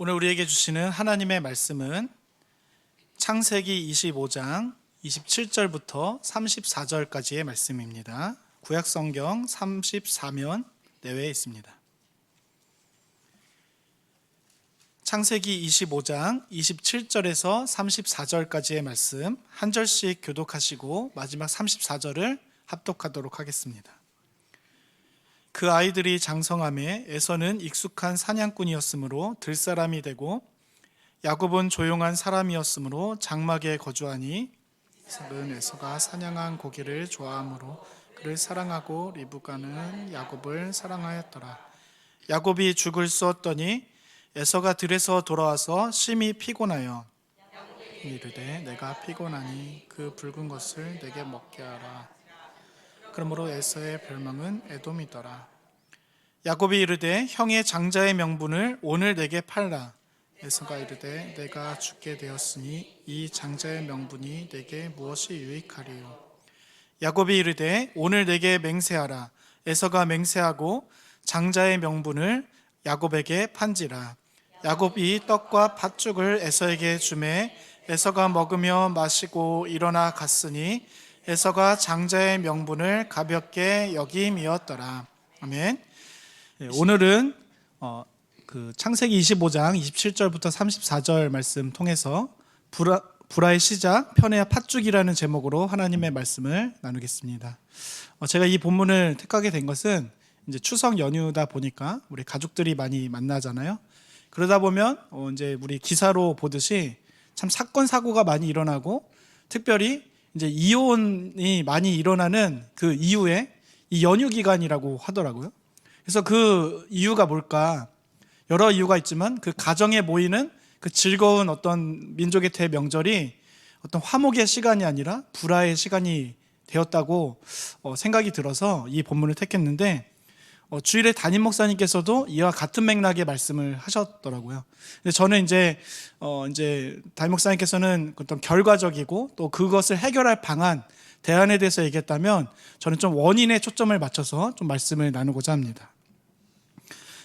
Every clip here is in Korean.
오늘 우리에게 주시는 하나님의 말씀은 창세기 25장 27절부터 34절까지의 말씀입니다. 구약성경 34면 내외에 있습니다. 창세기 25장 27절에서 34절까지의 말씀 한 절씩 교독하시고 마지막 34절을 합독하도록 하겠습니다. 그 아이들이 장성함에 에서는 익숙한 사냥꾼이었으므로 들사람이 되고 야곱은 조용한 사람이었으므로 장막에 거주하니 이삭은 에서가 사냥한 고기를 좋아하므로 그를 사랑하고 리브가는 야곱을 사랑하였더라. 야곱이 죽을 쑤었더니 에서가 들에서 돌아와서 심히 피곤하여 이르되 내가 피곤하니 그 붉은 것을 내게 먹게 하라. 그러므로 에서의 별명은 에돔이더라. 야곱이 이르되 형의 장자의 명분을 오늘 내게 팔라. 에서가 이르되 내가 죽게 되었으니 이 장자의 명분이 내게 무엇이 유익하리요. 야곱이 이르되 오늘 내게 맹세하라. 에서가 맹세하고 장자의 명분을 야곱에게 판지라. 야곱이 떡과 팥죽을 에서에게 주매 에서가 먹으며 마시고 일어나 갔으니 에서가 장자의 명분을 가볍게 여김이었더라. 아멘. 오늘은 창세기 25장 27절부터 34절 말씀 통해서 불화의 시작 편애와 팥죽이라는 제목으로 하나님의 말씀을 나누겠습니다. 제가 이 본문을 택하게 된 것은 이제 추석 연휴다 보니까 우리 가족들이 많이 만나잖아요. 그러다 보면 이제 우리 기사로 보듯이 참 사건 사고가 많이 일어나고 특별히 이제 이혼이 많이 일어나는 그 이후에 이 연휴 기간이라고 하더라고요. 그래서 그 이유가 뭘까? 여러 이유가 있지만 그 가정에 모이는 그 즐거운 어떤 민족의 대명절이 어떤 화목의 시간이 아니라 불화의 시간이 되었다고 생각이 들어서 이 본문을 택했는데 주일에 담임 목사님께서도 이와 같은 맥락의 말씀을 하셨더라고요. 근데 저는 이제 담임 목사님께서는 어떤 결과적이고 또 그것을 해결할 방안, 대안에 대해서 얘기했다면 저는 좀 원인에 초점을 맞춰서 좀 말씀을 나누고자 합니다.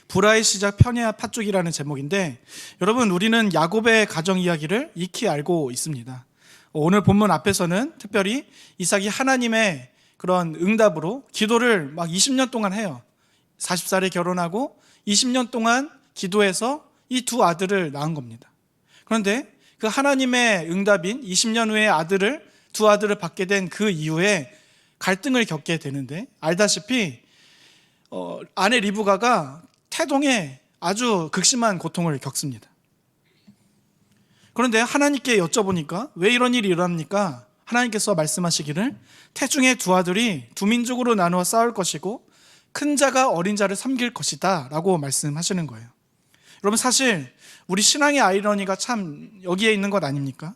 불화의 시작 편애와 팥죽이라는 제목인데 여러분 우리는 야곱의 가정 이야기를 익히 알고 있습니다. 오늘 본문 앞에서는 특별히 이삭이 하나님의 그런 응답으로 기도를 막 20년 동안 해요. 40살에 결혼하고 20년 동안 기도해서 이 두 아들을 낳은 겁니다. 그런데 그 하나님의 응답인 20년 후에 두 아들을 받게 된 그 이후에 갈등을 겪게 되는데 알다시피 아내 리브가가 태동에 아주 극심한 고통을 겪습니다. 그런데 하나님께 여쭤보니까 왜 이런 일이 일어납니까? 하나님께서 말씀하시기를 태중에 두 아들이 두 민족으로 나누어 싸울 것이고 큰 자가 어린 자를 섬길 것이다 라고 말씀하시는 거예요. 여러분 사실 우리 신앙의 아이러니가 참 여기에 있는 것 아닙니까?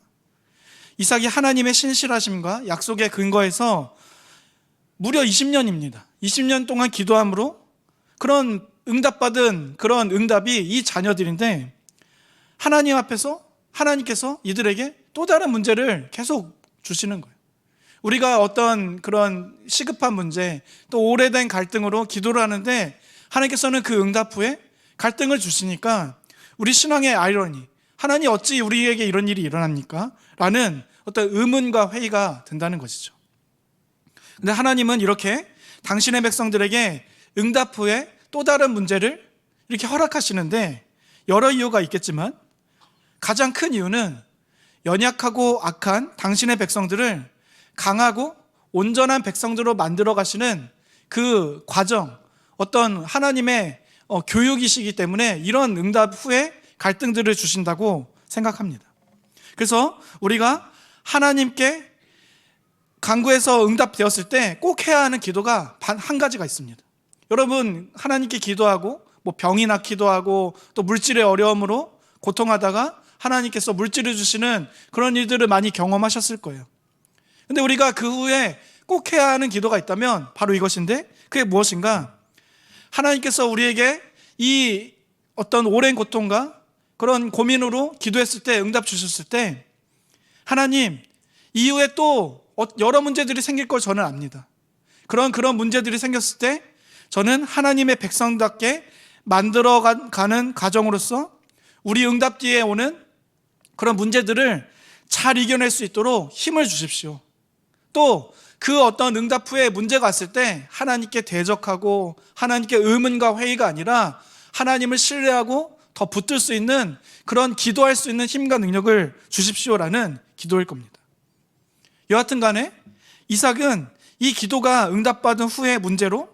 이삭이 하나님의 신실하심과 약속의 근거에서 무려 20년입니다. 20년 동안 기도함으로 그런 응답받은 그런 응답이 이 자녀들인데 하나님 앞에서 하나님께서 이들에게 또 다른 문제를 계속 주시는 거예요. 우리가 어떤 그런 시급한 문제 또 오래된 갈등으로 기도를 하는데 하나님께서는 그 응답 후에 갈등을 주시니까 우리 신앙의 아이러니 하나님 어찌 우리에게 이런 일이 일어납니까? 라는 어떤 의문과 회의가 든다는 것이죠. 근데 하나님은 이렇게 당신의 백성들에게 응답 후에 또 다른 문제를 이렇게 허락하시는데 여러 이유가 있겠지만 가장 큰 이유는 연약하고 악한 당신의 백성들을 강하고 온전한 백성들로 만들어 가시는 그 과정, 어떤 하나님의 교육이시기 때문에 이런 응답 후에 갈등들을 주신다고 생각합니다. 그래서 우리가 하나님께 간구해서 응답되었을 때 꼭 해야 하는 기도가 한 가지가 있습니다. 여러분 하나님께 기도하고 병이 낳기도 하고 또 물질의 어려움으로 고통하다가 하나님께서 물질을 주시는 그런 일들을 많이 경험하셨을 거예요. 근데 우리가 그 후에 꼭 해야 하는 기도가 있다면 바로 이것인데 그게 무엇인가? 하나님께서 우리에게 이 어떤 오랜 고통과 그런 고민으로 기도했을 때 응답 주셨을 때 하나님 이후에 또 여러 문제들이 생길 걸 저는 압니다. 그런 문제들이 생겼을 때 저는 하나님의 백성답게 만들어가는 과정으로서 우리 응답 뒤에 오는 그런 문제들을 잘 이겨낼 수 있도록 힘을 주십시오. 또 그 어떤 응답 후에 문제가 왔을 때 하나님께 대적하고 하나님께 의문과 회의가 아니라 하나님을 신뢰하고 더 붙들 수 있는 그런 기도할 수 있는 힘과 능력을 주십시오라는 기도일 겁니다. 여하튼 간에 이삭은 이 기도가 응답받은 후의 문제로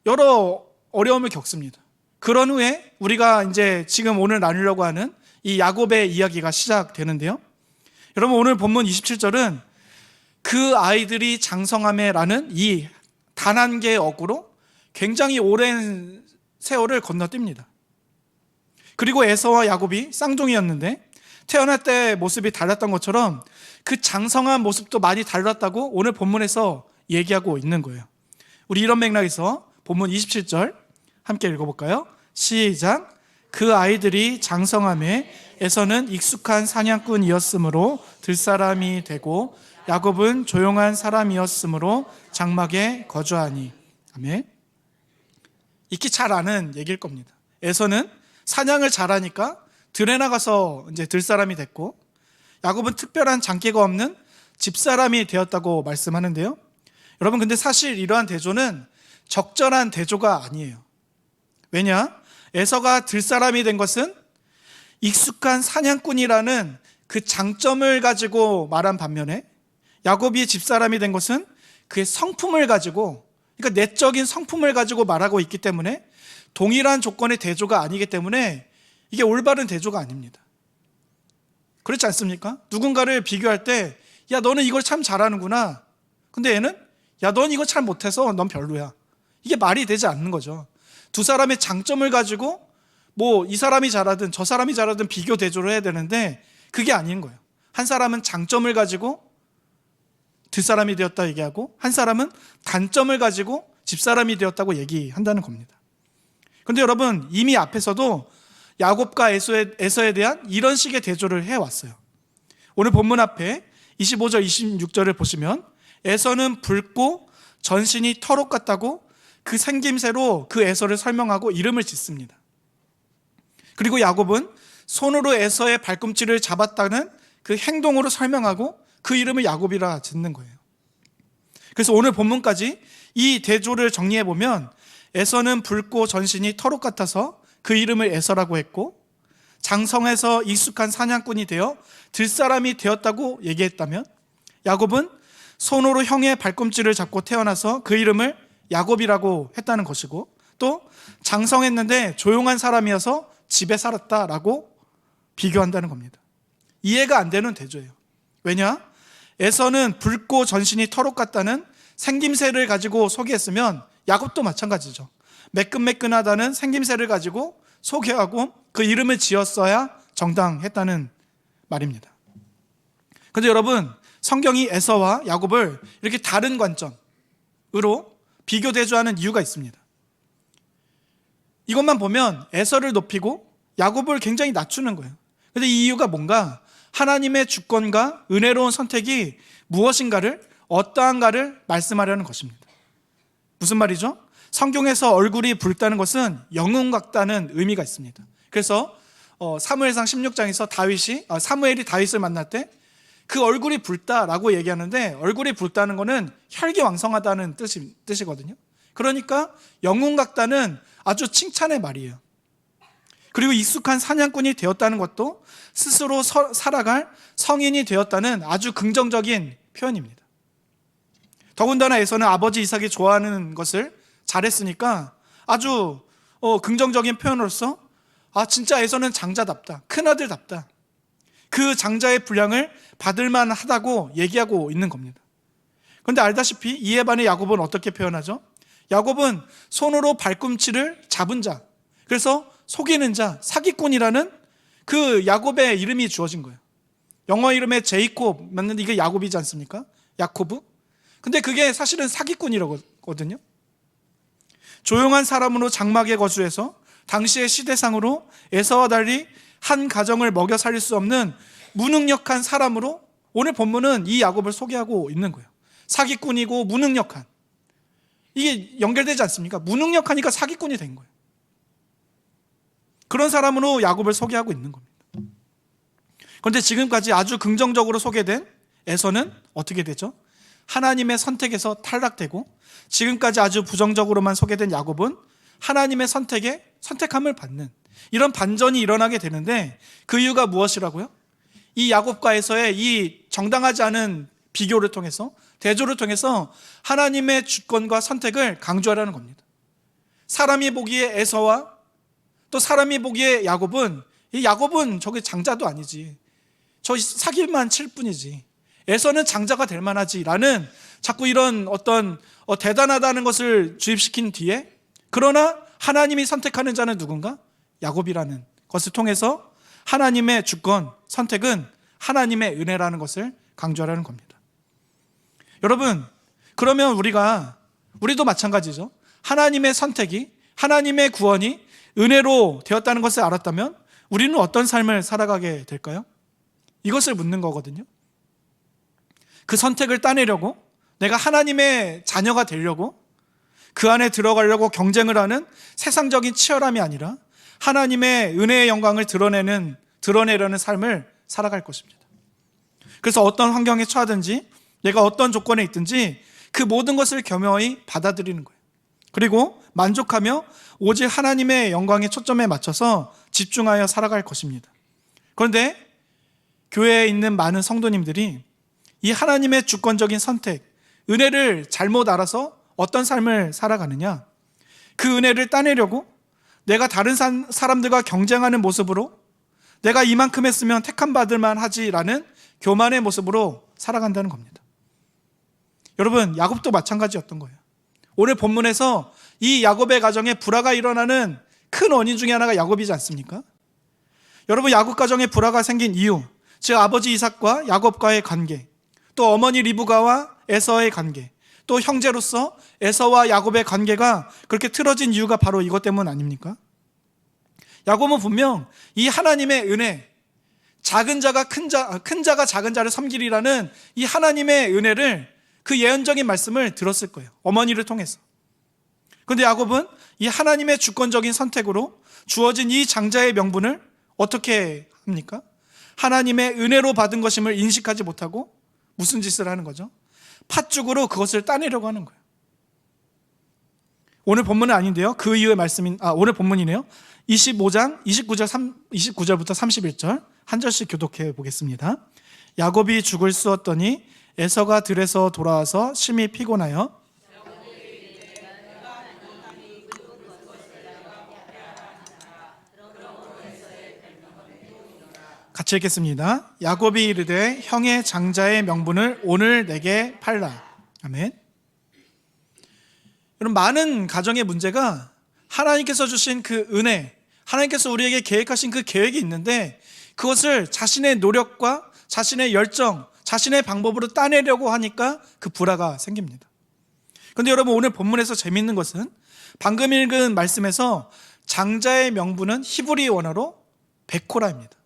여러 어려움을 겪습니다. 그런 후에 우리가 이제 지금 오늘 나누려고 하는 이 야곱의 이야기가 시작되는데요. 여러분, 오늘 본문 27절은 그 아이들이 장성하매라는 이 단 한 개의 어구로 굉장히 오랜 세월을 건너뜁니다. 그리고 에서와 야곱이 쌍둥이였는데 태어날 때 모습이 달랐던 것처럼 그 장성한 모습도 많이 달랐다고 오늘 본문에서 얘기하고 있는 거예요. 우리 이런 맥락에서 본문 27절 함께 읽어볼까요? 시작. 그 아이들이 장성하매 에서는 익숙한 사냥꾼이었으므로 들사람이 되고 야곱은 조용한 사람이었으므로 장막에 거주하니. 아멘. 익히 잘 아는 얘기일 겁니다. 에서는 사냥을 잘하니까 들에 나가서 이제 들사람이 됐고, 야곱은 특별한 장기가 없는 집사람이 되었다고 말씀하는데요. 여러분, 근데 사실 이러한 대조는 적절한 대조가 아니에요. 왜냐? 에서가 들사람이 된 것은 익숙한 사냥꾼이라는 그 장점을 가지고 말한 반면에 야곱이 집사람이 된 것은 그의 성품을 가지고, 그러니까 내적인 성품을 가지고 말하고 있기 때문에 동일한 조건의 대조가 아니기 때문에 이게 올바른 대조가 아닙니다. 그렇지 않습니까? 누군가를 비교할 때 야, 너는 이걸 참 잘하는구나. 근데 얘는 야, 넌 이거 잘 못해서 넌 별로야. 이게 말이 되지 않는 거죠. 두 사람의 장점을 가지고 뭐 이 사람이 잘하든 저 사람이 잘하든 비교 대조를 해야 되는데 그게 아닌 거예요. 한 사람은 장점을 가지고 뒷사람이 되었다 얘기하고 한 사람은 단점을 가지고 집사람이 되었다고 얘기한다는 겁니다. 그런데 여러분, 이미 앞에서도 야곱과 에서에 대한 이런 식의 대조를 해왔어요. 오늘 본문 앞에 25절 26절을 보시면 에서는 붉고 전신이 털옷 같다고 그 생김새로 그 에서를 설명하고 이름을 짓습니다. 그리고 야곱은 손으로 에서의 발꿈치를 잡았다는 그 행동으로 설명하고 그 이름을 야곱이라 짓는 거예요. 그래서 오늘 본문까지 이 대조를 정리해보면 에서는 붉고 전신이 털옷 같아서 그 이름을 에서라고 했고, 장성해서 익숙한 사냥꾼이 되어 들사람이 되었다고 얘기했다면, 야곱은 손으로 형의 발꿈치를 잡고 태어나서 그 이름을 야곱이라고 했다는 것이고, 또 장성했는데 조용한 사람이어서 집에 살았다라고 비교한다는 겁니다. 이해가 안 되는 대조예요. 왜냐? 에서는 붉고 전신이 털옷 같다는 생김새를 가지고 소개했으면 야곱도 마찬가지죠. 매끈매끈하다는 생김새를 가지고 소개하고 그 이름을 지었어야 정당했다는 말입니다. 그런데 여러분, 성경이 에서와 야곱을 이렇게 다른 관점으로 비교 대조하는 이유가 있습니다. 이것만 보면 에서를 높이고 야곱을 굉장히 낮추는 거예요. 그런데 이 이유가 뭔가? 하나님의 주권과 은혜로운 선택이 무엇인가를, 어떠한가를 말씀하려는 것입니다. 무슨 말이죠? 성경에서 얼굴이 붉다는 것은 영웅 같다는 의미가 있습니다. 그래서 사무엘상 16장에서 사무엘이 다윗을 만날 때 그 얼굴이 붉다라고 얘기하는데, 얼굴이 붉다는 것은 혈기왕성하다는 뜻이거든요. 그러니까 영웅 같다는 아주 칭찬의 말이에요. 그리고 익숙한 사냥꾼이 되었다는 것도 스스로 살아갈 성인이 되었다는 아주 긍정적인 표현입니다. 더군다나 에서는 아버지 이삭이 좋아하는 것을 잘했으니까 아주 긍정적인 표현으로서 진짜 에서는 장자답다, 큰아들답다, 그 장자의 분량을 받을 만하다고 얘기하고 있는 겁니다. 그런데 알다시피 이에 반해 야곱은 어떻게 표현하죠? 야곱은 손으로 발꿈치를 잡은 자, 그래서 속이는 자, 사기꾼이라는 그 야곱의 이름이 주어진 거예요. 영어 이름에 제이콥 맞는데 이게 야곱이지 않습니까? 야코브. 근데 그게 사실은 사기꾼이라거든요. 조용한 사람으로 장막에 거주해서 당시의 시대상으로 에서와 달리 한 가정을 먹여 살릴 수 없는 무능력한 사람으로 오늘 본문은 이 야곱을 소개하고 있는 거예요. 사기꾼이고 무능력한, 이게 연결되지 않습니까? 무능력하니까 사기꾼이 된 거예요. 그런 사람으로 야곱을 소개하고 있는 겁니다. 그런데 지금까지 아주 긍정적으로 소개된 에서는 어떻게 되죠? 하나님의 선택에서 탈락되고, 지금까지 아주 부정적으로만 소개된 야곱은 하나님의 선택함을 받는 이런 반전이 일어나게 되는데, 그 이유가 무엇이라고요? 이 야곱과 에서의 이 정당하지 않은 비교를 통해서, 대조를 통해서 하나님의 주권과 선택을 강조하라는 겁니다. 사람이 보기에 에서와 또 사람이 보기에 야곱은, 이 야곱은 저게 장자도 아니지, 저 사길만 칠 뿐이지, 에서는 장자가 될 만하지 라는 자꾸 이런 어떤 대단하다는 것을 주입시킨 뒤에, 그러나 하나님이 선택하는 자는 누군가? 야곱이라는 것을 통해서 하나님의 주권, 선택은 하나님의 은혜라는 것을 강조하라는 겁니다. 여러분, 그러면 우리도 마찬가지죠. 하나님의 선택이, 하나님의 구원이 은혜로 되었다는 것을 알았다면 우리는 어떤 삶을 살아가게 될까요? 이것을 묻는 거거든요. 그 선택을 따내려고, 내가 하나님의 자녀가 되려고, 그 안에 들어가려고 경쟁을 하는 세상적인 치열함이 아니라 하나님의 은혜의 영광을 드러내려는 삶을 살아갈 것입니다. 그래서 어떤 환경에 처하든지, 내가 어떤 조건에 있든지 그 모든 것을 겸허히 받아들이는 거예요. 그리고 만족하며 오직 하나님의 영광에 초점에 맞춰서 집중하여 살아갈 것입니다. 그런데 교회에 있는 많은 성도님들이 이 하나님의 주권적인 선택, 은혜를 잘못 알아서 어떤 삶을 살아가느냐? 그 은혜를 따내려고 내가 다른 사람들과 경쟁하는 모습으로, 내가 이만큼 했으면 택함 받을 만하지라는 교만의 모습으로 살아간다는 겁니다. 여러분, 야곱도 마찬가지였던 거예요. 오늘 본문에서 이 야곱의 가정에 불화가 일어나는 큰 원인 중에 하나가 야곱이지 않습니까? 여러분, 야곱 가정에 불화가 생긴 이유, 즉 아버지 이삭과 야곱과의 관계, 또 어머니 리브가와 에서의 관계, 또 형제로서 에서와 야곱의 관계가 그렇게 틀어진 이유가 바로 이것 때문 아닙니까? 야곱은 분명 이 하나님의 은혜, 큰 자가 작은 자를 섬기리라는 이 하나님의 은혜를, 그 예언적인 말씀을 들었을 거예요. 어머니를 통해서. 그런데 야곱은 이 하나님의 주권적인 선택으로 주어진 이 장자의 명분을 어떻게 합니까? 하나님의 은혜로 받은 것임을 인식하지 못하고 무슨 짓을 하는 거죠? 팥죽으로 그것을 따내려고 하는 거예요. 오늘 본문은 아닌데요. 그 이후의 오늘 본문이네요. 25장 29절부터 31절 한 절씩 교독해 보겠습니다. 야곱이 죽을 쑤었더니 에서가 들에서 돌아와서 심히 피곤하여 같이 읽겠습니다. 야곱이 이르되 형의 장자의 명분을 오늘 내게 팔라. 아멘. 여러분, 많은 가정의 문제가 하나님께서 주신 그 은혜, 하나님께서 우리에게 계획하신 그 계획이 있는데 그것을 자신의 노력과 자신의 열정, 자신의 방법으로 따내려고 하니까 그 불화가 생깁니다. 그런데 여러분, 오늘 본문에서 재미있는 것은 방금 읽은 말씀에서 장자의 명분은 히브리 원어로 베코라입니다.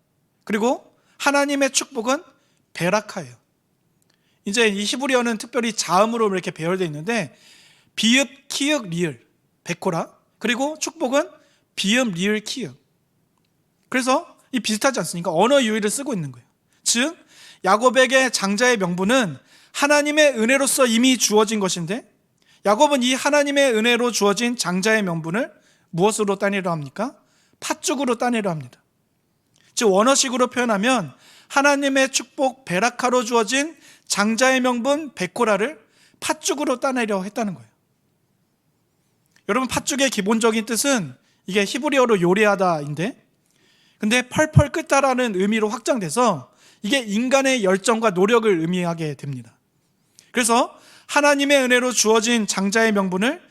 그리고 하나님의 축복은 베라카예요. 이제 이 히브리어는 특별히 자음으로 이렇게 배열되어 있는데 비읍, 키읔, 리을, 베코라, 그리고 축복은 비읍, 리을, 키읔. 그래서 이 비슷하지 않습니까? 언어 유희를 쓰고 있는 거예요. 즉 야곱에게 장자의 명분은 하나님의 은혜로서 이미 주어진 것인데, 야곱은 이 하나님의 은혜로 주어진 장자의 명분을 무엇으로 따내려 합니까? 팥죽으로 따내려 합니다. 즉 원어식으로 표현하면 하나님의 축복 베라카로 주어진 장자의 명분 베코라를 팥죽으로 따내려 했다는 거예요. 여러분, 팥죽의 기본적인 뜻은 이게 히브리어로 요리하다인데, 근데 펄펄 끓다라는 의미로 확장돼서 이게 인간의 열정과 노력을 의미하게 됩니다. 그래서 하나님의 은혜로 주어진 장자의 명분을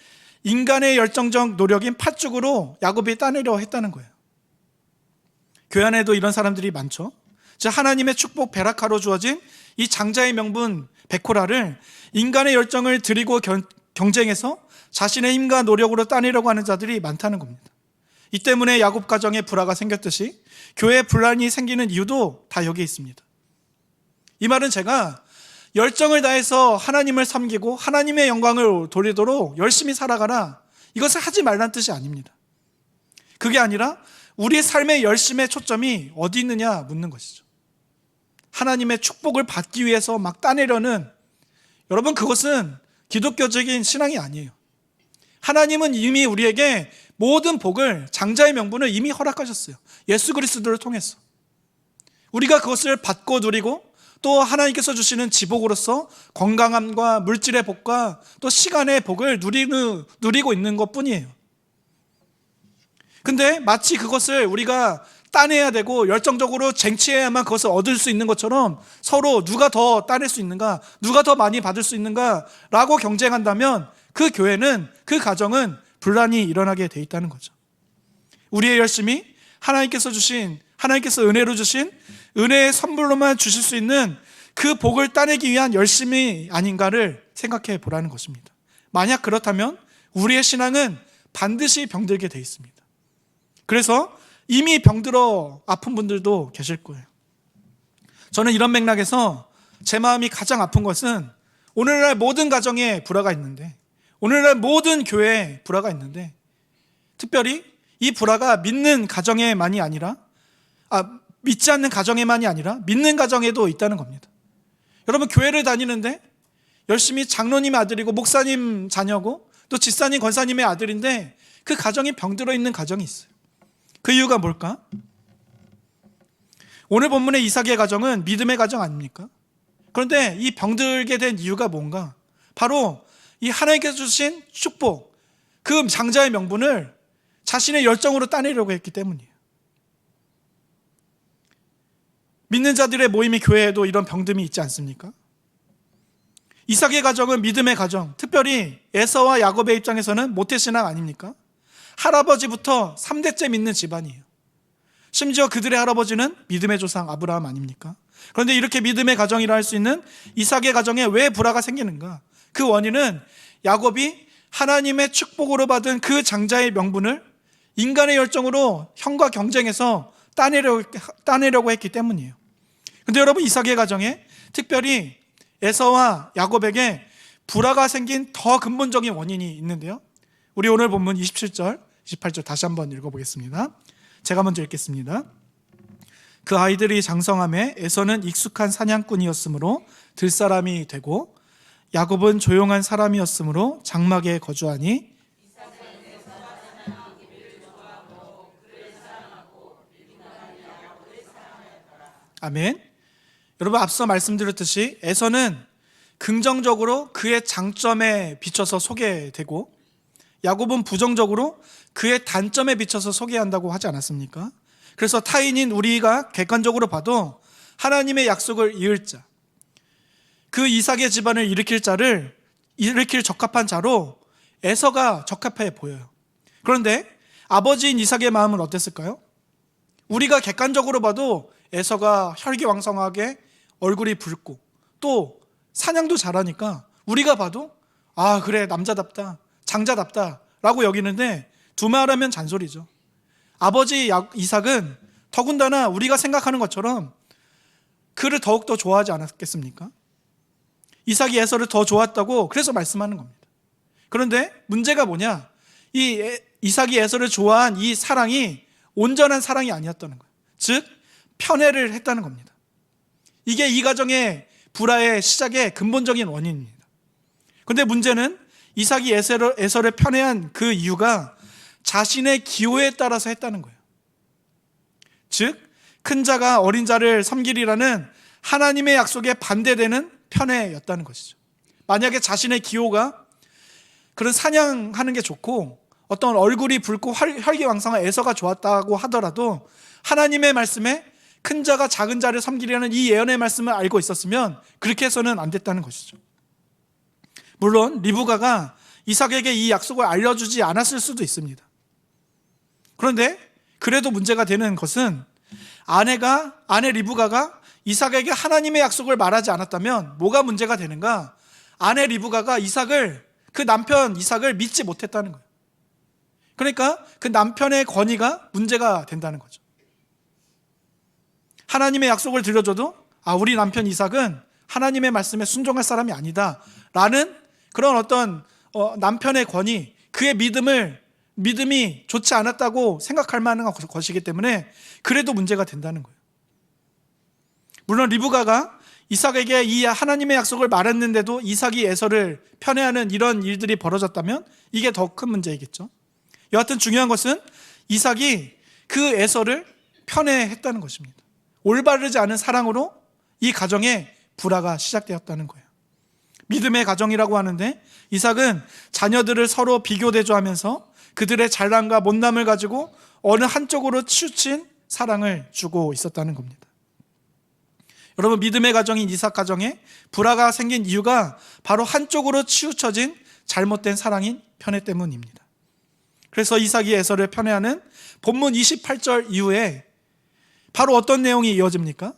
인간의 열정적 노력인 팥죽으로 야곱이 따내려 했다는 거예요. 교회 안에도 이런 사람들이 많죠. 즉 하나님의 축복 베라카로 주어진 이 장자의 명분 베코라를 인간의 열정을 들이고 경쟁해서 자신의 힘과 노력으로 따내려고 하는 자들이 많다는 겁니다. 이 때문에 야곱 가정에 불화가 생겼듯이 교회에 분란이 생기는 이유도 다 여기에 있습니다. 이 말은 제가 열정을 다해서 하나님을 섬기고 하나님의 영광을 돌리도록 열심히 살아가라, 이것을 하지 말라는 뜻이 아닙니다. 그게 아니라 우리의 삶의 열심의 초점이 어디 있느냐 묻는 것이죠. 하나님의 축복을 받기 위해서 막 따내려는, 여러분, 그것은 기독교적인 신앙이 아니에요. 하나님은 이미 우리에게 모든 복을, 장자의 명분을 이미 허락하셨어요. 예수 그리스도를 통해서. 우리가 그것을 받고 누리고 또 하나님께서 주시는 지복으로서 건강함과 물질의 복과 또 시간의 복을 누리고 있는 것뿐이에요. 근데 마치 그것을 우리가 따내야 되고 열정적으로 쟁취해야만 그것을 얻을 수 있는 것처럼 서로 누가 더 따낼 수 있는가, 누가 더 많이 받을 수 있는가 라고 경쟁한다면 그 교회는, 그 가정은 분란이 일어나게 돼 있다는 거죠. 우리의 열심이 하나님께서 은혜로 주신 은혜의 선물로만 주실 수 있는 그 복을 따내기 위한 열심이 아닌가를 생각해 보라는 것입니다. 만약 그렇다면 우리의 신앙은 반드시 병들게 돼 있습니다. 그래서 이미 병들어 아픈 분들도 계실 거예요. 저는 이런 맥락에서 제 마음이 가장 아픈 것은 오늘날 모든 가정에 불화가 있는데, 오늘날 모든 교회에 불화가 있는데, 특별히 이 불화가 믿는 가정에만이 아니라, 믿지 않는 가정에만이 아니라 믿는 가정에도 있다는 겁니다. 여러분, 교회를 다니는데 열심히 장로님 아들이고 목사님 자녀고 또 집사님 권사님의 아들인데 그 가정이 병들어 있는 가정이 있어요. 그 이유가 뭘까? 오늘 본문의 이삭의 가정은 믿음의 가정 아닙니까? 그런데 이 병들게 된 이유가 뭔가? 바로 이 하나님께서 주신 축복, 그 장자의 명분을 자신의 열정으로 따내려고 했기 때문이에요. 믿는 자들의 모임이 교회에도 이런 병듦이 있지 않습니까? 이삭의 가정은 믿음의 가정, 특별히 에서와 야곱의 입장에서는 모태신앙 아닙니까? 할아버지부터 3대째 믿는 집안이에요. 심지어 그들의 할아버지는 믿음의 조상 아브라함 아닙니까? 그런데 이렇게 믿음의 가정이라 할 수 있는 이삭의 가정에 왜 불화가 생기는가? 그 원인은 야곱이 하나님의 축복으로 받은 그 장자의 명분을 인간의 열정으로 형과 경쟁해서 따내려고 했기 때문이에요. 근데 여러분, 이삭의 가정에 특별히 에서와 야곱에게 불화가 생긴 더 근본적인 원인이 있는데요. 우리 오늘 본문 27절, 28절 다시 한번 읽어보겠습니다. 제가 먼저 읽겠습니다. 그 아이들이 장성함에 에서는 익숙한 사냥꾼이었으므로 들사람이 되고 야곱은 조용한 사람이었으므로 장막에 거주하니 아멘. 여러분, 앞서 말씀드렸듯이 에서는 긍정적으로 그의 장점에 비춰서 소개되고 야곱은 부정적으로 그의 단점에 비춰서 소개한다고 하지 않았습니까? 그래서 타인인 우리가 객관적으로 봐도 하나님의 약속을 이을 자, 그 이삭의 집안을 일으킬 적합한 자로 에서가 적합해 보여요. 그런데 아버지인 이삭의 마음은 어땠을까요? 우리가 객관적으로 봐도 에서가 혈기왕성하게 얼굴이 붉고 또 사냥도 잘하니까 우리가 봐도 그래, 남자답다, 장자답다 라고 여기는데 두말하면 잔소리죠. 아버지 이삭은 더군다나 우리가 생각하는 것처럼 그를 더욱더 좋아하지 않았겠습니까? 이삭이 에서를 더 좋았다고 그래서 말씀하는 겁니다. 그런데 문제가 뭐냐? 이삭이 에서를 좋아한 이 사랑이 온전한 사랑이 아니었다는 거예요. 즉 편애를 했다는 겁니다. 이게 이 가정의 불화의 시작의 근본적인 원인입니다. 그런데 문제는 이삭이 에서를 편애한 그 이유가 자신의 기호에 따라서 했다는 거예요. 즉 큰 자가 어린 자를 섬기리라는 하나님의 약속에 반대되는 편애였다는 것이죠. 만약에 자신의 기호가 그런 사냥하는 게 좋고 어떤 얼굴이 붉고 혈기왕성한 에서가 좋았다고 하더라도 하나님의 말씀에 큰 자가 작은 자를 섬기려는 이 예언의 말씀을 알고 있었으면 그렇게 해서는 안 됐다는 것이죠. 물론 리브가가 이삭에게 이 약속을 알려주지 않았을 수도 있습니다. 그런데 그래도 문제가 되는 것은 아내 리브가가 이삭에게 하나님의 약속을 말하지 않았다면 뭐가 문제가 되는가? 아내 리브가가 그 남편 이삭을 믿지 못했다는 거예요. 그러니까 그 남편의 권위가 문제가 된다는 거죠. 하나님의 약속을 들려줘도 우리 남편 이삭은 하나님의 말씀에 순종할 사람이 아니다 라는 그런 어떤 남편의 권위, 그의 믿음을 믿음이 좋지 않았다고 생각할 만한 것이기 때문에 그래도 문제가 된다는 거예요. 물론 리브가가 이삭에게 이 하나님의 약속을 말했는데도 이삭이 에서를 편애하는 이런 일들이 벌어졌다면 이게 더 큰 문제이겠죠. 여하튼 중요한 것은 이삭이 그 에서를 편애했다는 것입니다. 올바르지 않은 사랑으로 이 가정에 불화가 시작되었다는 거예요. 믿음의 가정이라고 하는데 이삭은 자녀들을 서로 비교대조하면서 그들의 잘남과 못남을 가지고 어느 한쪽으로 치우친 사랑을 주고 있었다는 겁니다. 여러분, 믿음의 가정인 이삭 가정에 불화가 생긴 이유가 바로 한쪽으로 치우쳐진 잘못된 사랑인 편애 때문입니다. 그래서 이삭이 에서를 편애하는 본문 28절 이후에 바로 어떤 내용이 이어집니까?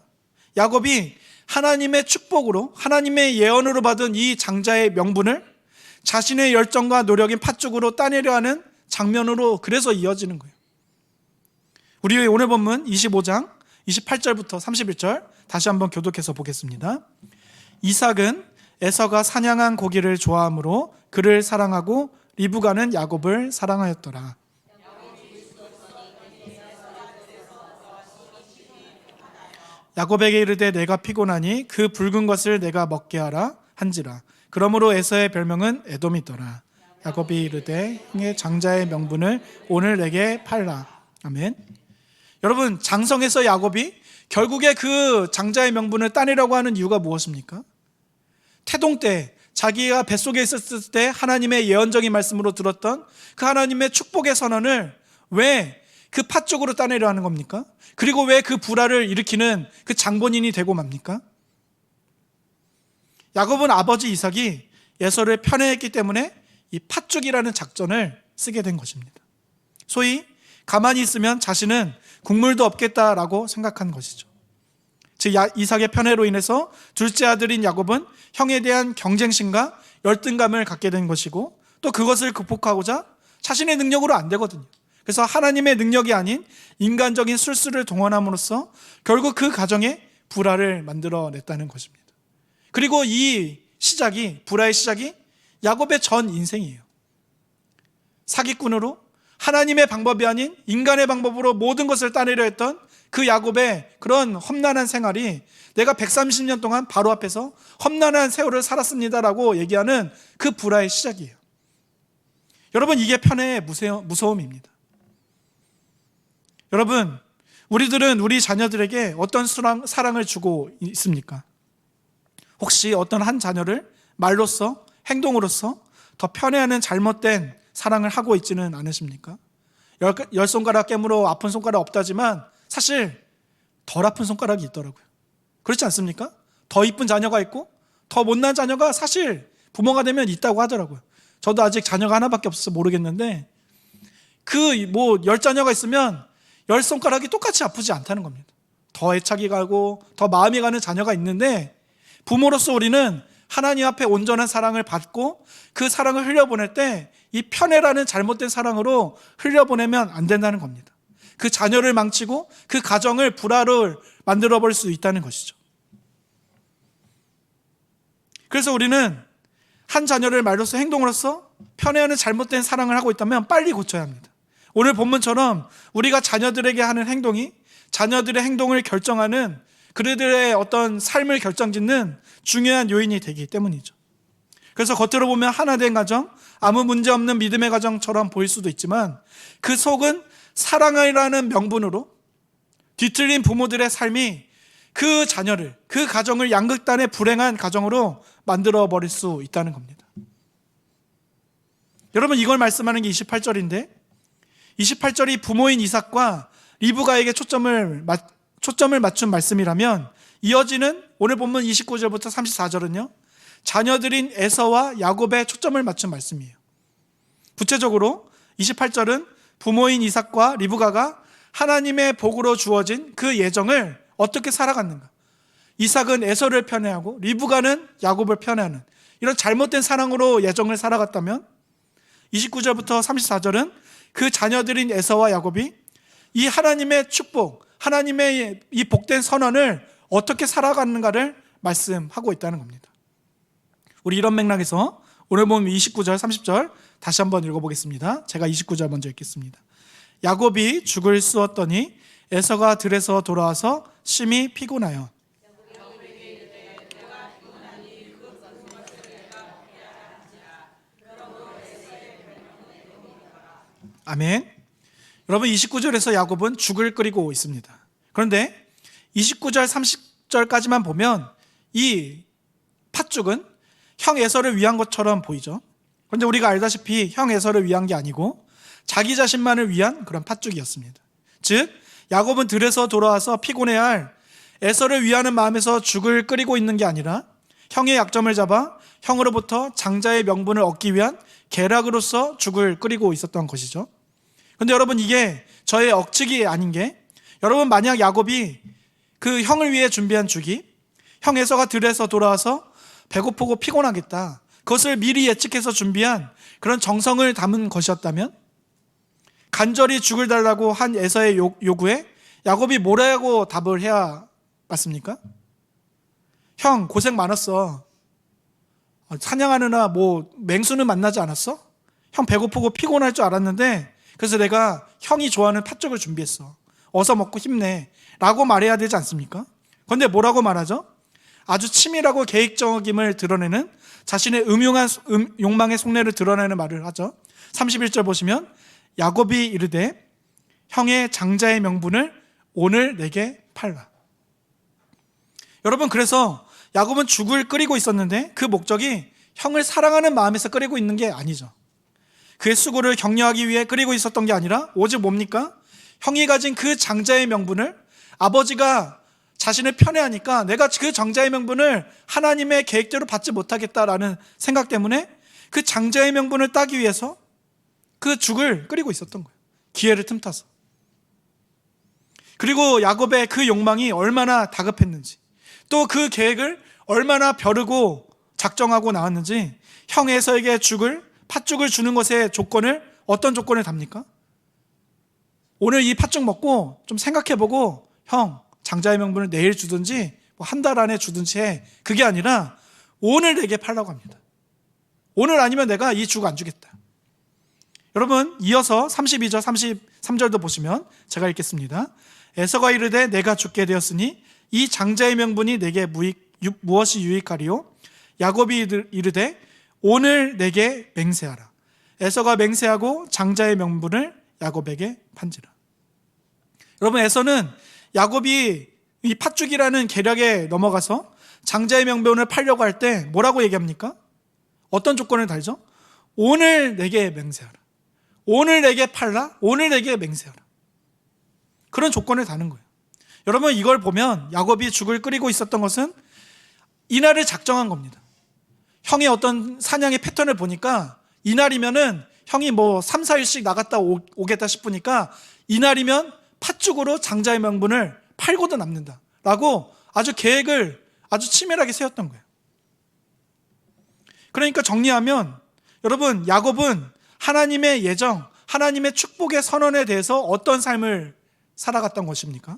야곱이 하나님의 축복으로, 하나님의 예언으로 받은 이 장자의 명분을 자신의 열정과 노력인 팥죽으로 따내려 하는 장면으로 그래서 이어지는 거예요. 우리 오늘 본문 25장 28절부터 31절 다시 한번 교독해서 보겠습니다. 이삭은 에서가 사냥한 고기를 좋아하므로 그를 사랑하고 리브가는 야곱을 사랑하였더라. 야곱에게 이르되 내가 피곤하니 그 붉은 것을 내가 먹게 하라 한지라. 그러므로 에서의 별명은 에돔이더라. 야곱이 이르되 형의 장자의 명분을 오늘 내게 팔라. 아멘. 여러분, 장성에서 야곱이 결국에 그 장자의 명분을 따내려고 하는 이유가 무엇입니까? 태동 때 자기가 뱃속에 있었을 때 하나님의 예언적인 말씀으로 들었던 그 하나님의 축복의 선언을 왜 그 팥쪽으로 따내려 하는 겁니까? 그리고 왜 그 불화를 일으키는 그 장본인이 되고 맙니까? 야곱은 아버지 이삭이 에서를 편애했기 때문에 이 팥죽이라는 작전을 쓰게 된 것입니다. 소위 가만히 있으면 자신은 국물도 없겠다라고 생각한 것이죠. 즉 이삭의 편애로 인해서 둘째 아들인 야곱은 형에 대한 경쟁심과 열등감을 갖게 된 것이고 또 그것을 극복하고자 자신의 능력으로 안 되거든요. 그래서 하나님의 능력이 아닌 인간적인 술수를 동원함으로써 결국 그 가정에 불화를 만들어냈다는 것입니다. 그리고 이 시작이, 불화의 시작이 야곱의 전 인생이에요. 사기꾼으로 하나님의 방법이 아닌 인간의 방법으로 모든 것을 따내려 했던 그 야곱의 그런 험난한 생활이 내가 130년 동안 바로 앞에서 험난한 세월을 살았습니다라고 얘기하는 그 불화의 시작이에요. 여러분, 이게 편애의 무서움입니다. 여러분, 우리들은 우리 자녀들에게 어떤 사랑을 주고 있습니까? 혹시 어떤 한 자녀를 말로써, 행동으로써 더 편애하는 잘못된 사랑을 하고 있지는 않으십니까? 열 손가락 깨물어 아픈 손가락 없다지만 사실 덜 아픈 손가락이 있더라고요. 그렇지 않습니까? 더 이쁜 자녀가 있고 더 못난 자녀가 사실 부모가 되면 있다고 하더라고요. 저도 아직 자녀가 하나밖에 없어서 모르겠는데 그 10자녀가 있으면 10손가락이 똑같이 아프지 않다는 겁니다. 더 애착이 가고 더 마음이 가는 자녀가 있는데 부모로서 우리는 하나님 앞에 온전한 사랑을 받고 그 사랑을 흘려보낼 때 이 편애라는 잘못된 사랑으로 흘려보내면 안 된다는 겁니다. 그 자녀를 망치고 그 가정을 불화를 만들어버릴 수 있다는 것이죠. 그래서 우리는 한 자녀를 말로써 행동으로써 편애하는 잘못된 사랑을 하고 있다면 빨리 고쳐야 합니다. 오늘 본문처럼 우리가 자녀들에게 하는 행동이 자녀들의 행동을 결정하는 그들의 어떤 삶을 결정짓는 중요한 요인이 되기 때문이죠. 그래서 겉으로 보면 하나된 가정, 아무 문제 없는 믿음의 가정처럼 보일 수도 있지만 그 속은 사랑이라는 명분으로 뒤틀린 부모들의 삶이 그 자녀를, 그 가정을 양극단의 불행한 가정으로 만들어버릴 수 있다는 겁니다. 여러분, 이걸 말씀하는 게 28절인데 28절이 부모인 이삭과 리브가에게 초점을 맞춘 말씀이라면 이어지는 오늘 본문 29절부터 34절은요 자녀들인 에서와 야곱에 초점을 맞춘 말씀이에요. 구체적으로 28절은 부모인 이삭과 리브가가 하나님의 복으로 주어진 그 예정을 어떻게 살아갔는가. 이삭은 에서를 편애하고 리브가는 야곱을 편애하는 이런 잘못된 사랑으로 예정을 살아갔다면 29절부터 34절은 그 자녀들인 에서와 야곱이 이 하나님의 축복, 하나님의 이 복된 선언을 어떻게 살아갔는가를 말씀하고 있다는 겁니다. 우리 이런 맥락에서 오늘 보면 29절, 30절 다시 한번 읽어보겠습니다. 제가 29절 먼저 읽겠습니다. 야곱이 죽을 쑤었더니 에서가 들에서 돌아와서 심히 피곤하여 아멘. 여러분 29절에서 야곱은 죽을 끓이고 있습니다. 그런데 29절 30절까지만 보면 이 팥죽은 형 에서를 위한 것처럼 보이죠. 그런데 우리가 알다시피 형 에서를 위한 게 아니고 자기 자신만을 위한 그런 팥죽이었습니다. 즉 야곱은 들에서 돌아와서 피곤해할 에서를 위하는 마음에서 죽을 끓이고 있는 게 아니라 형의 약점을 잡아 형으로부터 장자의 명분을 얻기 위한 계략으로서 죽을 끓이고 있었던 것이죠. 그런데 여러분 이게 저의 억측이 아닌 게, 여러분 만약 야곱이 그 형을 위해 준비한 죽이 형 에서가 들에서 돌아와서 배고프고 피곤하겠다, 그것을 미리 예측해서 준비한 그런 정성을 담은 것이었다면 간절히 죽을 달라고 한 에서의 요구에 야곱이 뭐라고 답을 해야 맞습니까? 형 고생 많았어. 사냥하느라 뭐 맹수는 만나지 않았어? 형 배고프고 피곤할 줄 알았는데 그래서 내가 형이 좋아하는 팥죽을 준비했어. 어서 먹고 힘내 라고 말해야 되지 않습니까? 그런데 뭐라고 말하죠? 아주 치밀하고 계획적임을 드러내는, 자신의 음흉한 욕망의 속내를 드러내는 말을 하죠. 31절 보시면 야곱이 이르되 형의 장자의 명분을 오늘 내게 팔라. 여러분 그래서 야곱은 죽을 끓이고 있었는데 그 목적이 형을 사랑하는 마음에서 끓이고 있는 게 아니죠. 그의 수고를 격려하기 위해 끓이고 있었던 게 아니라 오직 뭡니까? 형이 가진 그 장자의 명분을, 아버지가 자신을 편애하니까 내가 그 장자의 명분을 하나님의 계획대로 받지 못하겠다라는 생각 때문에 그 장자의 명분을 따기 위해서 그 죽을 끓이고 있었던 거예요. 기회를 틈타서. 그리고 야곱의 그 욕망이 얼마나 다급했는지, 또 그 계획을 얼마나 벼르고 작정하고 나왔는지, 형 에서에게 팥죽을 주는 것의 조건을, 어떤 조건을 답니까? 오늘 이 팥죽 먹고 좀 생각해보고 형 장자의 명분을 내일 주든지 뭐 한 달 안에 주든지 해. 그게 아니라 오늘 내게 팔라고 합니다. 오늘 아니면 내가 이 죽 안 주겠다. 여러분 이어서 32절 33절도 보시면 제가 읽겠습니다. 에서가 이르되 내가 죽게 되었으니 이 장자의 명분이 내게 무엇이 유익하리요? 야곱이 이르되 오늘 내게 맹세하라. 에서가 맹세하고 장자의 명분을 야곱에게 판지라. 여러분 에서는 야곱이 이 팥죽이라는 계략에 넘어가서 장자의 명분을 팔려고 할 때 뭐라고 얘기합니까? 어떤 조건을 달죠? 오늘 내게 맹세하라. 오늘 내게 팔라. 오늘 내게 맹세하라. 그런 조건을 다는 거예요. 여러분 이걸 보면 야곱이 죽을 끓이고 있었던 것은 이날을 작정한 겁니다. 형의 어떤 사냥의 패턴을 보니까 이날이면은 형이 뭐 3, 4일씩 나갔다 오겠다 싶으니까 이날이면 팥죽으로 장자의 명분을 팔고도 남는다 라고 아주 계획을 아주 치밀하게 세웠던 거예요. 그러니까 정리하면 여러분 야곱은 하나님의 예정, 하나님의 축복의 선언에 대해서 어떤 삶을 살아갔던 것입니까?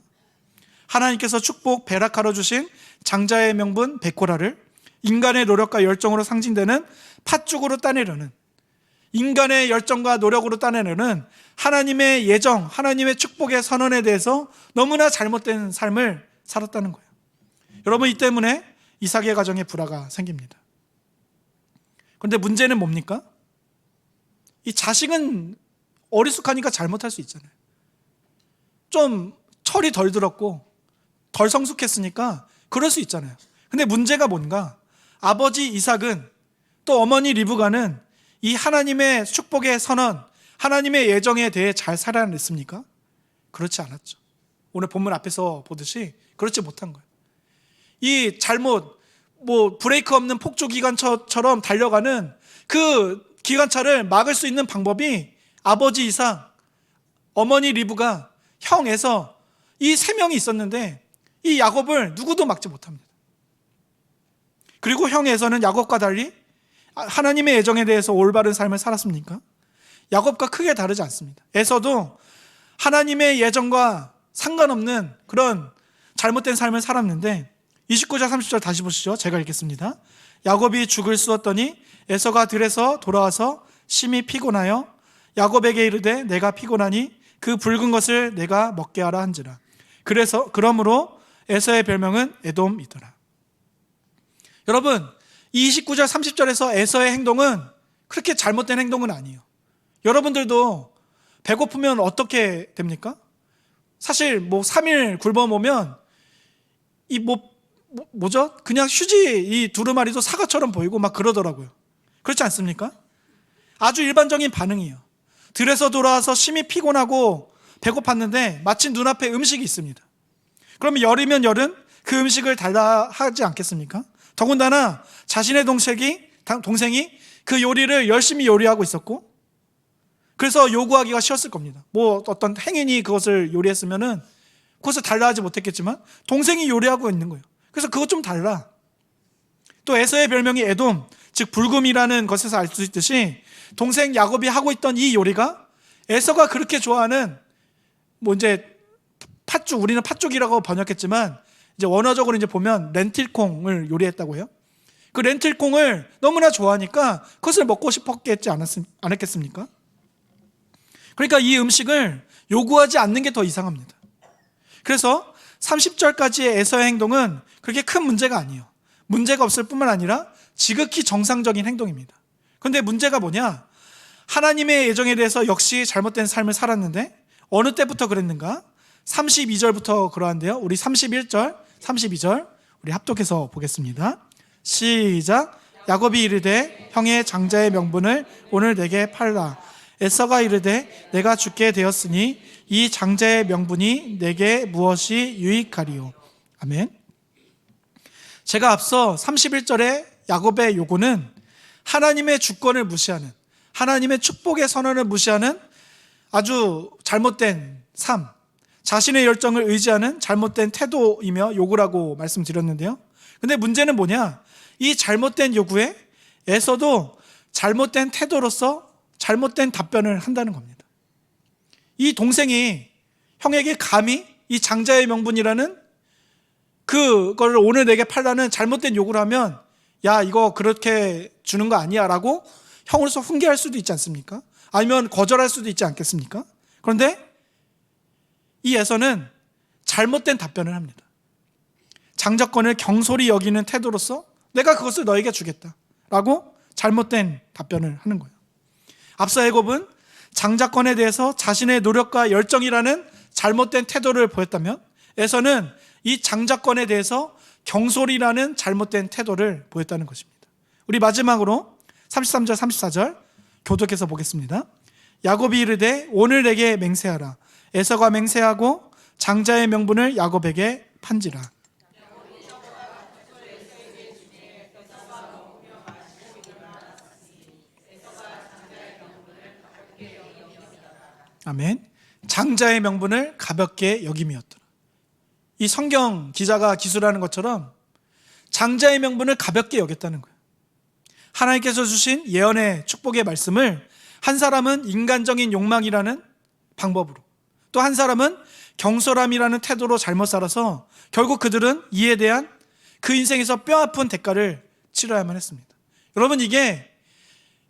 하나님께서 축복 베라카로 주신 장자의 명분 베코라를 인간의 노력과 열정으로 상징되는 팥죽으로 따내려는, 인간의 열정과 노력으로 따내려는 하나님의 예정, 하나님의 축복의 선언에 대해서 너무나 잘못된 삶을 살았다는 거예요. 여러분 이 때문에 이삭의 가정에 불화가 생깁니다. 그런데 문제는 뭡니까? 이 자식은 어리숙하니까 잘못할 수 있잖아요. 좀 철이 덜 들었고 덜 성숙했으니까 그럴 수 있잖아요. 근데 문제가 뭔가? 아버지 이삭은 또 어머니 리브가는 이 하나님의 축복의 선언, 하나님의 예정에 대해 잘 살아냈습니까? 그렇지 않았죠. 오늘 본문 앞에서 보듯이 그렇지 못한 거예요. 이 잘못, 브레이크 없는 폭주 기관차처럼 달려가는 그 기관차를 막을 수 있는 방법이 아버지 이삭, 어머니 리브가, 형 에서 이 세 명이 있었는데 이 야곱을 누구도 막지 못합니다. 그리고 형 에서는 야곱과 달리 하나님의 예정에 대해서 올바른 삶을 살았습니까? 야곱과 크게 다르지 않습니다. 에서도 하나님의 예정과 상관없는 그런 잘못된 삶을 살았는데 29절 30절 다시 보시죠. 제가 읽겠습니다. 야곱이 죽을 쑤었더니 에서가 들에서 돌아와서 심히 피곤하여 야곱에게 이르되 내가 피곤하니 그 붉은 것을 내가 먹게 하라 한지라. 그러므로 에서의 별명은 에돔이더라. 여러분, 이 29절 30절에서 에서의 행동은 그렇게 잘못된 행동은 아니에요. 여러분들도 배고프면 어떻게 됩니까? 사실 3일 굶어보면 뭐죠? 그냥 휴지 이 두루마리도 사과처럼 보이고 막 그러더라고요. 그렇지 않습니까? 아주 일반적인 반응이에요. 들에서 돌아와서 심히 피곤하고 배고팠는데 마침 눈앞에 음식이 있습니다. 그러면 열이면 열은 그 음식을 달라 하지 않겠습니까? 더군다나 자신의 동생이 그 요리를 열심히 요리하고 있었고, 그래서 요구하기가 쉬웠을 겁니다. 어떤 행인이 그것을 요리했으면은 그것을 달라 하지 못했겠지만 동생이 요리하고 있는 거예요. 그래서 그것 좀 달라. 또 에서의 별명이 에돔, 즉 불금이라는 것에서 알 수 있듯이 동생 야곱이 하고 있던 이 요리가 에서가 그렇게 좋아하는 이제 팥죽, 우리는 팥죽이라고 번역했지만 이제 원어적으로 이제 보면 렌틸콩을 요리했다고 해요. 그 렌틸콩을 너무나 좋아하니까 그것을 먹고 싶었겠지 않았겠습니까? 그러니까 이 음식을 요구하지 않는 게 더 이상합니다. 그래서 30절까지의 에서의 행동은 그렇게 큰 문제가 아니에요. 문제가 없을 뿐만 아니라 지극히 정상적인 행동입니다. 그런데 문제가 뭐냐? 하나님의 예정에 대해서 역시 잘못된 삶을 살았는데 어느 때부터 그랬는가? 32절부터 그러한데요. 우리 31절, 32절 우리 합독해서 보겠습니다. 시작. 야곱이 이르되 형의 장자의 명분을 오늘 내게 팔라. 에서가 이르되 내가 죽게 되었으니 이 장자의 명분이 내게 무엇이 유익하리요. 아멘. 제가 앞서 31절에 야곱의 요구는 하나님의 주권을 무시하는, 하나님의 축복의 선언을 무시하는 아주 잘못된 삶, 자신의 열정을 의지하는 잘못된 태도이며 요구라고 말씀드렸는데요. 근데 문제는 뭐냐? 이 잘못된 요구에 에서도 잘못된 태도로서 잘못된 답변을 한다는 겁니다. 이 동생이 형에게 감히 이 장자의 명분이라는 그걸 오늘 내게 팔라는 잘못된 요구를 하면 야, 이거 그렇게 주는 거 아니야 라고 형으로서 훈계할 수도 있지 않습니까? 아니면 거절할 수도 있지 않겠습니까? 그런데 이 에서는 잘못된 답변을 합니다. 장자권을 경솔히 여기는 태도로서 내가 그것을 너에게 주겠다 라고 잘못된 답변을 하는 거예요. 앞서 야곱은 장자권에 대해서 자신의 노력과 열정이라는 잘못된 태도를 보였다면 에서는 이 장자권에 대해서 경솔이라는 잘못된 태도를 보였다는 것입니다. 우리 마지막으로 33절 34절 교독해서 보겠습니다. 야곱이 이르되 오늘 내게 맹세하라. 에서가 맹세하고 장자의 명분을 야곱에게 판지라. 아멘. 장자의 명분을 가볍게 여김이었더라. 이 성경 기자가 기술하는 것처럼 장자의 명분을 가볍게 여겼다는 거예요. 하나님께서 주신 예언의 축복의 말씀을 한 사람은 인간적인 욕망이라는 방법으로, 또 한 사람은 경솔함이라는 태도로 잘못 살아서 결국 그들은 이에 대한 그 인생에서 뼈아픈 대가를 치러야만 했습니다. 여러분, 이게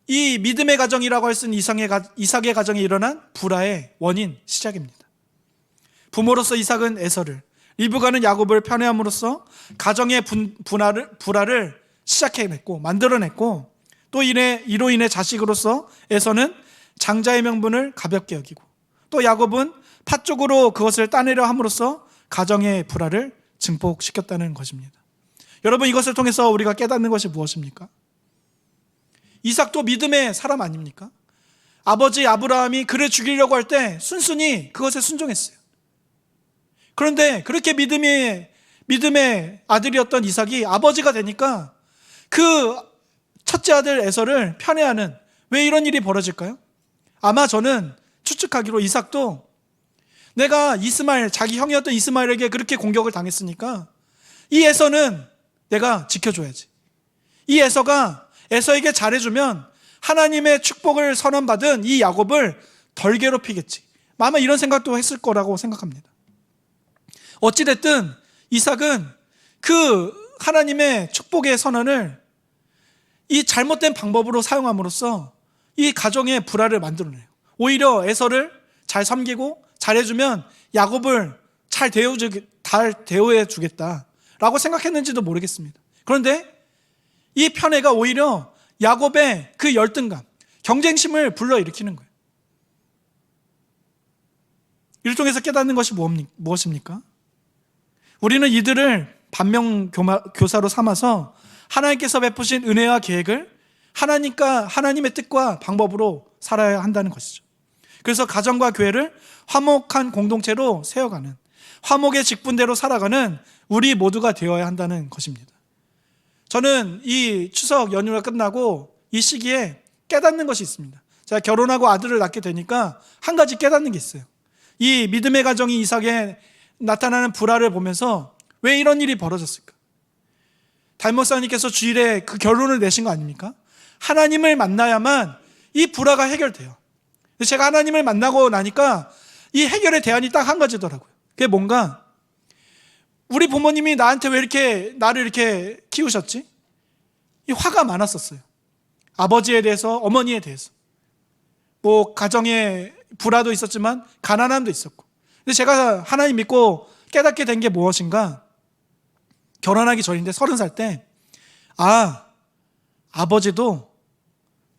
이 믿음의 가정이라고 할 수 있는 이삭의 가정에 일어난 불화의 원인 시작입니다. 부모로서 이삭은 에서를, 리브가는 야곱을 편애함으로써 가정의 불화를 시작해냈고 만들어냈고, 또 이로 인해 자식으로서 에서는 장자의 명분을 가볍게 여기고, 또 야곱은 팥죽으로 그것을 따내려 함으로써 가정의 불화를 증폭시켰다는 것입니다. 여러분, 이것을 통해서 우리가 깨닫는 것이 무엇입니까? 이삭도 믿음의 사람 아닙니까? 아버지 아브라함이 그를 죽이려고 할 때 순순히 그것에 순종했어요. 그런데 그렇게 믿음의 아들이었던 이삭이 아버지가 되니까 그 첫째 아들 에서를 편애하는, 왜 이런 일이 벌어질까요? 아마 저는 추측하기로 이삭도 내가 자기 형이었던 이스마엘에게 그렇게 공격을 당했으니까 이 에서는 내가 지켜줘야지. 이 에서에게 잘해주면 하나님의 축복을 선언받은 이 야곱을 덜 괴롭히겠지. 아마 이런 생각도 했을 거라고 생각합니다. 어찌됐든 이삭은 그 하나님의 축복의 선언을 이 잘못된 방법으로 사용함으로써 이 가정의 불화를 만들어내요. 오히려 에서를 잘 섬기고 잘해주면 야곱을 잘 대우해 주겠다라고 생각했는지도 모르겠습니다. 그런데 이 편애가 오히려 야곱의 그 열등감, 경쟁심을 불러일으키는 거예요. 이를 통해서 깨닫는 것이 무엇입니까? 우리는 이들을 반면교사로 삼아서 하나님께서 베푸신 은혜와 계획을 하나님의 뜻과 방법으로 살아야 한다는 것이죠. 그래서 가정과 교회를 화목한 공동체로 세워가는, 화목의 직분대로 살아가는 우리 모두가 되어야 한다는 것입니다. 저는 이 추석 연휴가 끝나고 이 시기에 깨닫는 것이 있습니다. 제가 결혼하고 아들을 낳게 되니까 한 가지 깨닫는 게 있어요. 이 믿음의 가정이 이삭에 나타나는 불화를 보면서 왜 이런 일이 벌어졌을까? 달목사님께서 주일에 그 결론을 내신 거 아닙니까? 하나님을 만나야만 이 불화가 해결돼요. 제가 하나님을 만나고 나니까 이 해결의 대안이 딱 한 가지더라고요. 그게 뭔가, 우리 부모님이 나한테 왜 이렇게 나를 이렇게 키우셨지? 이 화가 많았었어요. 아버지에 대해서, 어머니에 대해서. 뭐 가정에 불화도 있었지만 가난함도 있었고. 근데 제가 하나님 믿고 깨닫게 된 게 무엇인가? 결혼하기 전인데 30살 때, 아버지도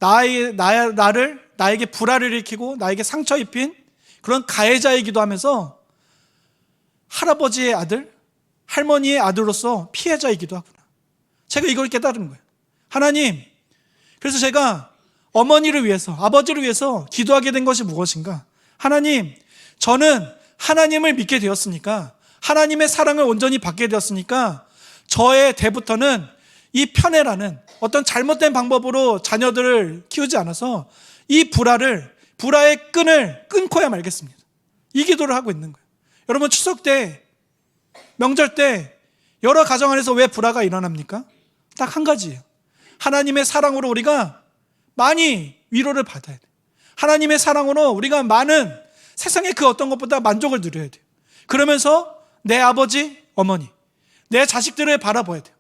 나에게 불화를 일으키고 나에게 상처 입힌 그런 가해자이기도 하면서 할아버지의 아들, 할머니의 아들로서 피해자이기도 하구나. 제가 이걸 깨달은 거예요. 하나님, 그래서 제가 어머니를 위해서, 아버지를 위해서 기도하게 된 것이 무엇인가? 하나님, 저는 하나님을 믿게 되었으니까, 하나님의 사랑을 온전히 받게 되었으니까 저의 대부터는 이 편애라는 어떤 잘못된 방법으로 자녀들을 키우지 않아서 이 불화의 끈을 끊고야 말겠습니다. 이 기도를 하고 있는 거예요. 여러분, 추석 때, 명절 때 여러 가정 안에서 왜 불화가 일어납니까? 딱 한 가지예요. 하나님의 사랑으로 우리가 많이 위로를 받아야 돼요. 하나님의 사랑으로 우리가 많은 세상의 그 어떤 것보다 만족을 누려야 돼요. 그러면서 내 아버지, 어머니, 내 자식들을 바라봐야 돼요.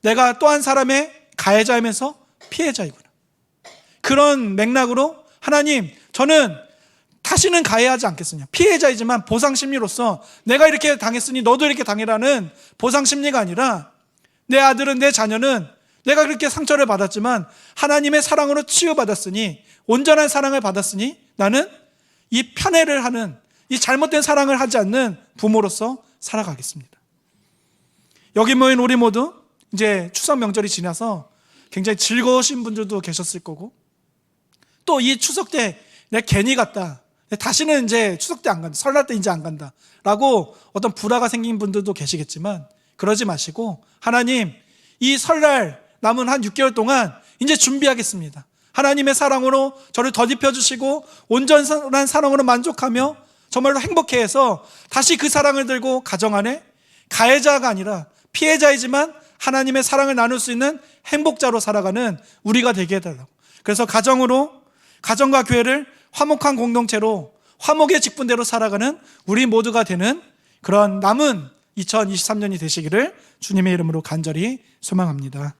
내가 또 한 사람의 가해자이면서 피해자이구나. 그런 맥락으로 하나님, 저는 다시는 가해하지 않겠으냐. 피해자이지만 보상심리로서 내가 이렇게 당했으니 너도 이렇게 당해라는 보상심리가 아니라, 내 아들은, 내 자녀는 내가 그렇게 상처를 받았지만 하나님의 사랑으로 치유받았으니, 온전한 사랑을 받았으니 나는 이 편애를 하는, 이 잘못된 사랑을 하지 않는 부모로서 살아가겠습니다. 여기 모인 우리 모두 이제 추석 명절이 지나서 굉장히 즐거우신 분들도 계셨을 거고, 또 이 추석 때 내가 괜히 갔다, 다시는 이제 추석 때 안 간다, 설날 때 이제 안 간다 라고 어떤 불화가 생긴 분들도 계시겠지만, 그러지 마시고 하나님, 이 설날 남은 한 6개월 동안 이제 준비하겠습니다. 하나님의 사랑으로 저를 덧입혀 주시고 온전한 사랑으로 만족하며 정말로 행복해해서 다시 그 사랑을 들고 가정 안에 가해자가 아니라 피해자이지만 하나님의 사랑을 나눌 수 있는 행복자로 살아가는 우리가 되게 해달라고. 그래서 가정과 교회를 화목한 공동체로, 화목의 직분대로 살아가는 우리 모두가 되는 그런 남은 2023년이 되시기를 주님의 이름으로 간절히 소망합니다.